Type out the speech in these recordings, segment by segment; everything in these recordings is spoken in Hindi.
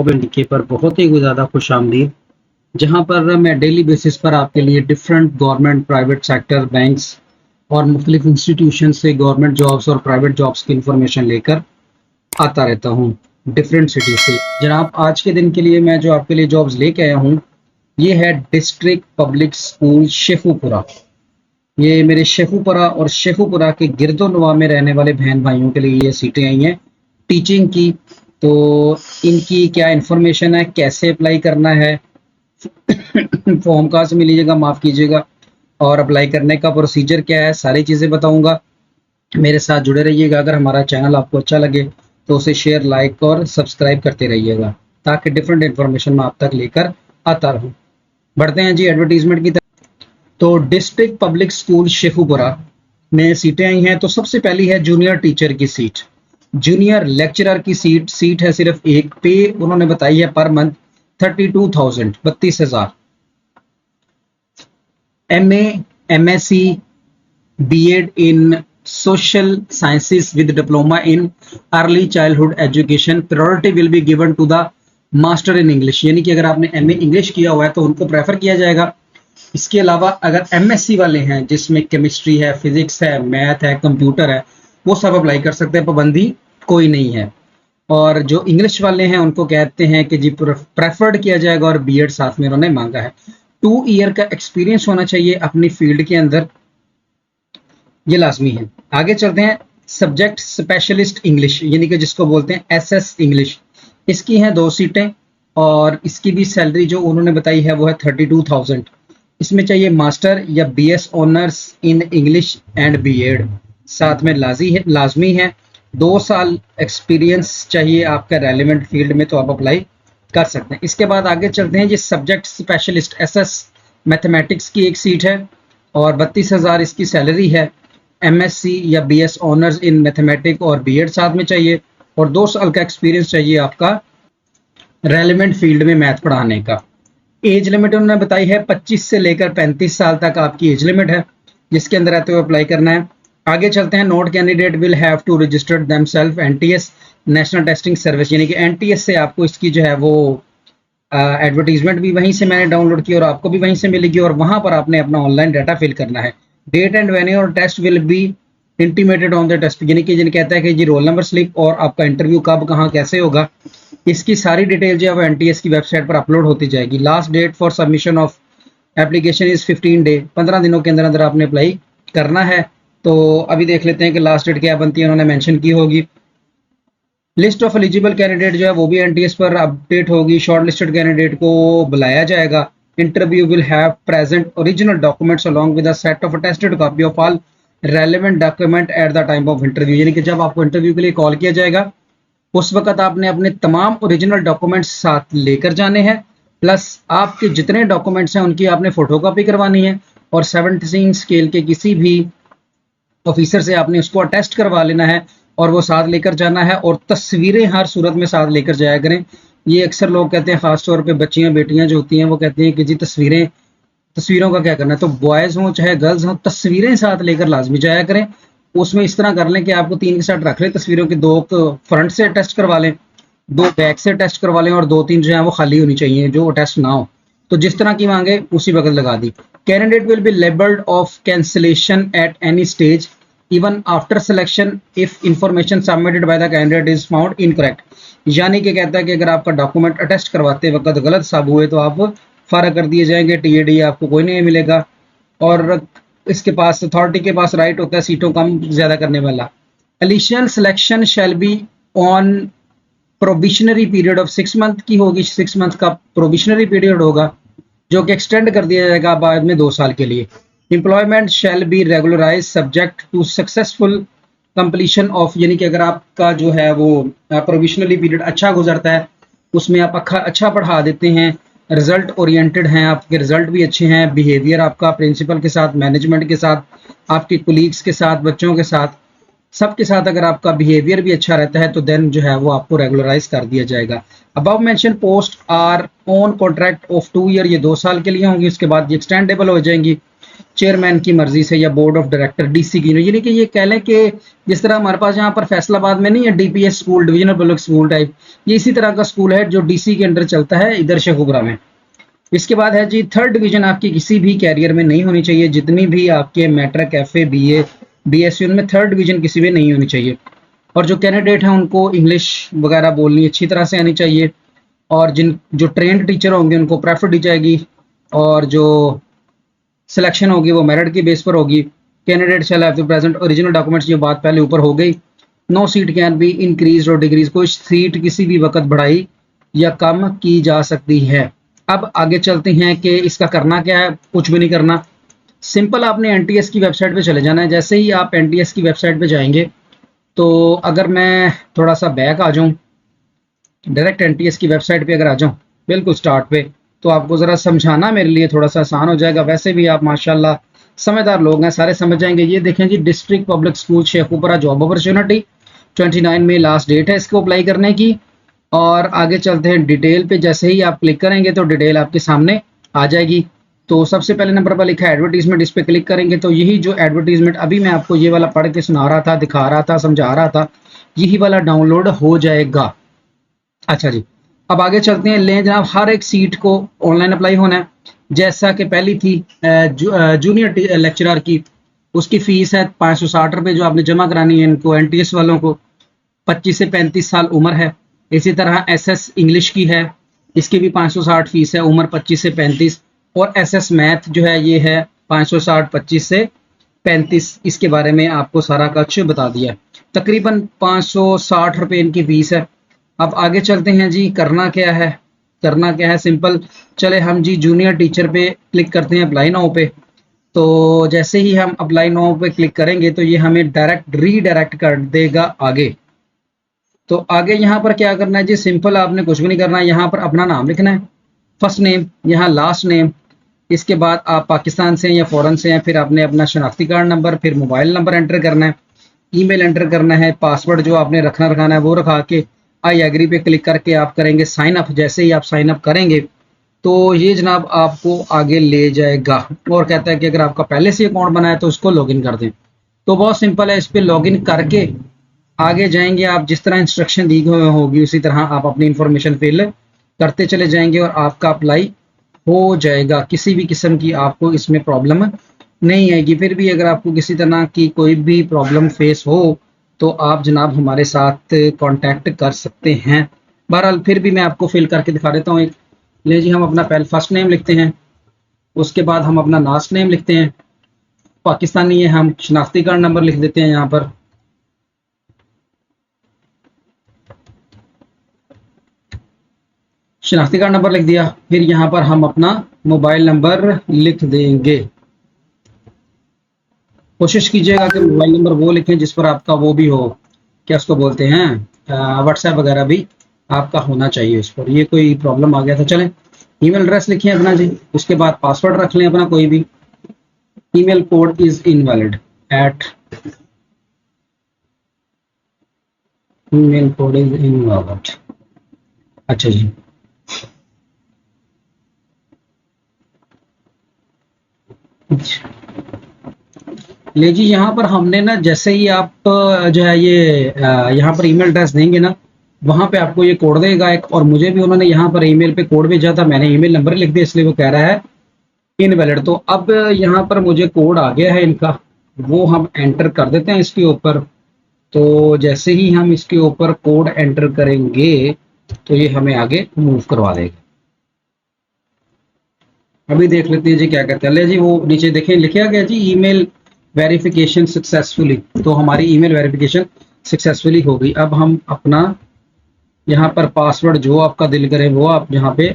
जॉब इंडिके पर बहुत ही ज़्यादा खुशामदीद, जहाँ पर मैं डेली बेसिस पर आपके लिए different government, private sector, banks और मुख्तलिफ इंस्टीट्यूशन से गवर्नमेंट जॉब्स और प्राइवेट जॉब्स की इंफॉर्मेशन लेकर आता रहता हूँ डिफरेंट सिटी से। जनाब, आज के दिन के लिए मैं जो आपके लिए जॉब्स लेके आया हूँ, ये है डिस्ट्रिक्ट पब्लिक स्कूल शेखुपुरा। ये मेरे शेखुपुरा और शेखुपुरा के गिरदोनवा में रहने वाले बहन भाइयों के लिए ये सीटें आई हैं टीचिंग की। तो इनकी क्या इन्फॉर्मेशन है, कैसे अप्लाई करना है, फॉर्म कहाँ से मिलिएगा, माफ़ कीजिएगा, और अप्लाई करने का प्रोसीजर क्या है, सारी चीज़ें बताऊंगा। मेरे साथ जुड़े रहिएगा। अगर हमारा चैनल आपको अच्छा लगे तो उसे शेयर, लाइक और सब्सक्राइब करते रहिएगा, ताकि डिफरेंट इन्फॉर्मेशन मैं आप तक लेकर आता रहूँ। बढ़ते हैं जी एडवर्टीजमेंट की तरफ। तो डिस्ट्रिक्ट पब्लिक स्कूल शेखुपुरा में सीटें आई हैं। तो सबसे पहली है जूनियर टीचर की सीट, जूनियर लेक्चरर की सीट है सिर्फ एक। पे उन्होंने बताई है per month 32,000, 32,000। MA, MSc, B.Ed in social sciences with diploma in early childhood education, priority will be given to the master in English। यानी कि अगर आपने MA इंग्लिश किया हुआ है तो उनको प्रेफर किया जाएगा। इसके अलावा अगर MSc वाले हैं, जिसमें केमिस्ट्री है, फिजिक्स है, मैथ है, कंप्यूटर है, वो सब अप्लाई कर सकते हैं, पाबंदी कोई नहीं है। और जो इंग्लिश वाले हैं उनको कहते हैं कि जी प्रेफर्ड किया जाएगा, और B.Ed साथ में उन्होंने मांगा है। 2 ईयर का एक्सपीरियंस होना चाहिए अपनी फील्ड के अंदर, ये लाजमी है। आगे चलते हैं। सब्जेक्ट स्पेशलिस्ट इंग्लिश, यानी कि जिसको बोलते हैं SS इंग्लिश, इसकी हैं 2 सीटें, और इसकी भी सैलरी जो उन्होंने बताई है वो है 32,000। इसमें चाहिए मास्टर या BS honours in English and B.Ed, साथ में लाजमी है। 2 साल एक्सपीरियंस चाहिए आपका रेलिवेंट फील्ड में, तो आप अप्लाई कर सकते हैं। इसके बाद आगे चलते हैं जी। सब्जेक्ट स्पेशलिस्ट SS मैथमेटिक्स की एक सीट है, और 32,000 इसकी सैलरी है। MSc या BS ऑनर्स इन मैथमेटिक्स और B.Ed साथ में चाहिए, और 2 साल का एक्सपीरियंस चाहिए आपका रेलिवेंट फील्ड में मैथ पढ़ाने का। एज लिमिट उन्होंने बताई है 25 से लेकर 35 साल तक आपकी एज लिमिट है, जिसके अंदर रहते हुए अप्लाई करना है। आगे चलते हैं। Note candidate will have to register themselves NTS national testing service, यानी कि NTS से आपको इसकी जो है वो एडवर्टीजमेंट भी वहीं से मैंने डाउनलोड की और आपको भी वहीं से मिलेगी, और वहां पर आपने अपना ऑनलाइन डाटा फिल करना है। डेट एंड वेन्यू और test will be intimated on the test, यानी कि जिन कहता है कि जी रोल नंबर स्लिप और आपका इंटरव्यू कब, कहाँ, कैसे होगा, इसकी सारी डिटेल जो है NTS की वेबसाइट पर अपलोड होती जाएगी। Last date for submission of application is 15 day, 15 दिनों के अंदर अंदर आपने अप्लाई करना है। तो अभी देख लेते हैं कि लास्ट डेट क्या बनती है, उन्होंने मेंशन की होगी। लिस्ट ऑफ एलिजिबल कैंडिडेट जो है वो भी NTS पर अपडेट होगी। शॉर्ट लिस्टेड कैंडिडेट को बुलाया जाएगा। Interview will have present original documents along with a set of attested copy of all relevant document at the time of interview, यानी कि जब आपको इंटरव्यू के लिए कॉल किया जाएगा उस वक्त आपने अपने तमाम ओरिजिनल डॉक्यूमेंट्स साथ लेकर जाने हैं, प्लस आपके जितने डॉक्यूमेंट्स हैं उनकी आपने फोटोकॉपी करवानी है, और 17 स्केल के किसी भी ऑफिसर से आपने उसको अटेस्ट करवा लेना है और वो साथ लेकर जाना है। और तस्वीरें हर सूरत में साथ लेकर जाया करें। ये अक्सर लोग कहते हैं, खासतौर पे बच्चियां बेटियां जो होती हैं वो कहती हैं कि जी तस्वीरों का क्या करना है। तो बॉयज़ हों चाहे गर्ल्स हों, तस्वीरें साथ लेकर लाजमी जाया करें। उसमें इस तरह कर लें कि आपको 3 के साथ रख लें तस्वीरों के, 2 फ्रंट से टेस्ट करवा लें, 2 बैक से टेस्ट करवा लें, और 2-3 जो है वो खाली होनी चाहिए, जो टेस्ट ना हो। तो जिस तरह की मांगे उसी वक्त लगा दी। Candidate will be labelled of cancellation at any stage even after selection if information submitted by the candidate is found incorrect, यानी कि कहता है कि अगर आपका डॉक्यूमेंट अटेस्ट करवाते वक्त गलत साबित हुए तो आप फारग कर दिए जाएंगे। TAD आपको कोई नहीं मिलेगा, और इसके पास अथॉरिटी के पास राइट होता है सीटों कम ज्यादा करने वाला। Elision selection shall be on probationary period of 6 month की होगी। 6 मंथ का प्रोबिशनरी पीरियड होगा, जो कि एक्सटेंड कर दिया जाएगा बाद में 2 साल के लिए। Employment shall be regularise subject to successful completion of, यानी कि अगर आपका जो है वो प्रोविशनली पीरियड अच्छा गुजरता है, उसमें आप अच्छा पढ़ा देते हैं, रिजल्ट ओरिएंटेड हैं, आपके रिजल्ट भी अच्छे हैं, बिहेवियर आपका प्रिंसिपल के साथ, मैनेजमेंट के साथ, आपके कोलीग्स के साथ, बच्चों के साथ, सबके साथ अगर आपका बिहेवियर भी अच्छा रहता है तो देन जो है वो आपको रेगुलराइज कर दिया जाएगा। Above mention post are on contract of 2 year, ये 2 साल के लिए होंगी, उसके बाद ये एक्सटेंडेबल हो जाएंगी। चेयरमैन की मर्जी से या बोर्ड ऑफ डायरेक्टर डीसी की, यानी कि ये कह लें कि जिस तरह हमारे पास यहाँ पर फैसलाबाद में नहीं है DPS school, divisional public school type, ये इसी तरह का स्कूल है जो डीसी के अंडर चलता है इधर शेखुपुरा में। इसके बाद है जी थर्ड डिवीजन आपकी किसी भी कैरियर में नहीं होनी चाहिए, जितनी भी आपके मैट्रिक एफए बीए बीएससी उनमें थर्ड डिवीजन किसी में नहीं होनी चाहिए। और जो कैंडिडेट हैं उनको इंग्लिश वगैरह बोलनी अच्छी तरह से आनी चाहिए, और जिन जो ट्रेंड टीचर होंगे उनको प्रेफर दी जाएगी, और जो सिलेक्शन होगी वो मेरिट की बेस पर होगी। Candidate shall have to present original documents, ये बात पहले ऊपर हो गई। No seat can be increase और डिक्रीज, कोई सीट किसी भी वक्त बढ़ाई या कम की जा सकती है। अब आगे चलते हैं कि इसका करना क्या है। कुछ भी नहीं करना, सिंपल आपने एनटीएस की वेबसाइट पे चले जाना है। जैसे ही आप एनटीएस की वेबसाइट पे जाएंगे, तो अगर मैं थोड़ा सा बैक आ जाऊं, डायरेक्ट एनटीएस की वेबसाइट पे अगर आ जाऊं बिल्कुल स्टार्ट पे, तो आपको ज़रा समझाना मेरे लिए थोड़ा सा आसान हो जाएगा। वैसे भी आप माशाल्लाह समझदार लोग हैं, सारे समझ जाएंगे। ये देखें जी, district public school Sheikhupura job opportunity 29 में लास्ट डेट है इसको अप्लाई करने की। और आगे चलते हैं डिटेल पे। जैसे ही आप क्लिक करेंगे तो डिटेल आपके सामने आ जाएगी। तो सबसे पहले नंबर पर लिखा है एडवर्टीजमेंट, इस पर क्लिक करेंगे तो यही जो एडवर्टीजमेंट अभी मैं आपको ये वाला पढ़ के सुना रहा था, दिखा रहा था, समझा रहा था, यही वाला डाउनलोड हो जाएगा। अच्छा जी, अब आगे चलते हैं। लें जनाब, हर एक सीट को ऑनलाइन अप्लाई होना है। जैसा कि पहली थी जूनियर लेक्चरर की, उसकी फीस है 560 रुपये जो आपने जमा करानी है इनको एनटीएस वालों को। 25 से 35 साल उम्र है। इसी तरह एसएस इंग्लिश की है, इसकी भी 560 फीस है, उम्र 25 से 35। और एसएस मैथ जो है ये है 560 25 से 35। इसके बारे में आपको सारा कुछ बता दिया। तकरीबन 560 रुपये इनकी फीस है। अब आगे चलते हैं जी, करना क्या है। करना क्या है, सिंपल। चले हम जी जूनियर टीचर पे क्लिक करते हैं, अप्लाई नाउ पे। तो जैसे ही हम अप्लाई नाउ पे क्लिक करेंगे तो ये हमें डायरेक्ट रीडायरेक्ट कर देगा आगे। तो आगे यहाँ पर क्या करना है जी, सिंपल, आपने कुछ भी नहीं करना है। यहाँ पर अपना नाम लिखना है, फर्स्ट नेम, यहाँ लास्ट नेम। इसके बाद आप पाकिस्तान से हैं या फ़ॉरेन से हैं, फिर आपने अपना शनाख्ती कार्ड नंबर, फिर मोबाइल नंबर एंटर करना है, ईमेल एंटर करना है, पासवर्ड जो आपने रखाना है वो रखा के आई एग्री पे क्लिक करके आप करेंगे साइन अप। जैसे ही आप साइन अप करेंगे तो ये जनाब आपको आगे ले जाएगा और कहता है कि अगर आपका पहले से अकाउंट बना है तो उसको लॉगिन कर दें। तो बहुत सिंपल है, इस पर लॉगिन करके आगे जाएंगे आप। जिस तरह इंस्ट्रक्शन दी गई होगी उसी तरह आप अपनी इंफॉर्मेशन फिल करते चले जाएंगे और आपका अप्लाई हो जाएगा। किसी भी किस्म की आपको इसमें प्रॉब्लम नहीं आएगी। फिर भी अगर आपको किसी तरह की कोई भी प्रॉब्लम फेस हो तो आप जनाब हमारे साथ कांटेक्ट कर सकते हैं। बहरहाल फिर भी मैं आपको फिल करके दिखा देता हूँ। ले जी, हम अपना पहले फर्स्ट नेम लिखते हैं, उसके बाद हम अपना लास्ट नेम लिखते हैं। पाकिस्तानी है, हम शनाख्ती कार्ड नंबर लिख देते हैं यहाँ पर। शनाख्ती कार्ड नंबर लिख दिया। फिर यहाँ पर हम अपना मोबाइल नंबर लिख देंगे। कोशिश कीजिएगा कि मोबाइल नंबर वो लिखें जिस पर आपका वो भी हो, क्या उसको बोलते हैं, व्हाट्सएप वगैरह भी आपका होना चाहिए उस पर। ये कोई प्रॉब्लम आ गया था। चलें, ईमेल एड्रेस लिखिए अपना जी, उसके बाद पासवर्ड रख लें अपना कोई भी। Email code is invalid at, email code is invalid. अच्छा जी, ले जी, यहाँ पर हमने ना जैसे ही आप जो है ये यहाँ पर ईमेल एड्रेस देंगे ना, वहाँ पे आपको ये कोड देगा एक। और मुझे भी उन्होंने यहाँ पर ईमेल पे कोड भेजा था, मैंने ईमेल नंबर लिख दिया, इसलिए वो कह रहा है इनवैलिड। तो अब यहाँ पर मुझे कोड आ गया है इनका, वो हम एंटर कर देते हैं इसके ऊपर। तो जैसे ही हम इसके ऊपर कोड एंटर करेंगे तो ये हमें आगे मूव करवा देगा। अभी देख लेते हैं जी क्या कहते हैं। ले जी, वो नीचे देखें लिखा गया जी ईमेल वेरिफिकेशन सक्सेसफुली। तो हमारी ईमेल वेरिफिकेशन सक्सेसफुली हो गई। अब हम अपना यहाँ पर पासवर्ड जो आपका दिल करे वो आप यहाँ पे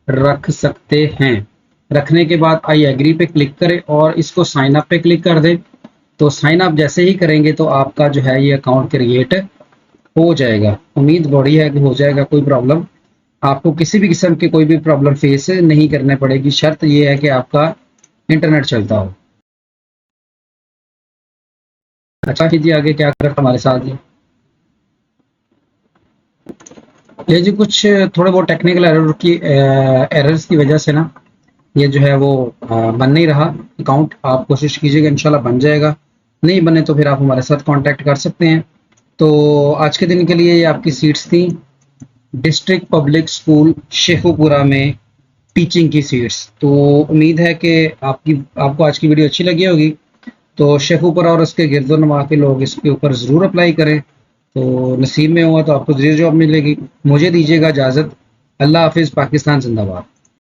रख सकते हैं। रखने के बाद आई एग्री पे क्लिक करें और इसको साइन अप पे क्लिक कर दें। तो साइन अप जैसे ही करेंगे तो आपका जो है ये अकाउंट क्रिएट हो जाएगा। उम्मीद बड़ी है कि हो जाएगा, कोई प्रॉब्लम आपको किसी भी किस्म की कोई भी प्रॉब्लम फेस नहीं करने पड़ेगी। शर्त ये है कि आपका इंटरनेट चलता हो। अच्छा कीजिए, आगे क्या कर हमारे साथ ये जी कुछ थोड़े बहुत टेक्निकल एरर्स की वजह से ना ये जो है वो बन नहीं रहा अकाउंट। आप कोशिश कीजिएगा, इंशाल्लाह बन जाएगा। नहीं बने तो फिर आप हमारे साथ कांटेक्ट कर सकते हैं। तो आज के दिन के लिए ये आपकी सीट्स थी डिस्ट्रिक्ट पब्लिक स्कूल शेखुपुरा में, टीचिंग की सीट्स। तो उम्मीद है कि आपको आज की वीडियो अच्छी लगी होगी। तो शेखुपुरा और उसके गिरदोनवा के लोग इसके ऊपर ज़रूर अप्लाई करें, तो नसीब में हुआ तो आपको ज़रूर जॉब मिलेगी। मुझे दीजिएगा इजाज़त। अल्लाह हाफिज़। पाकिस्तान जिंदाबाद।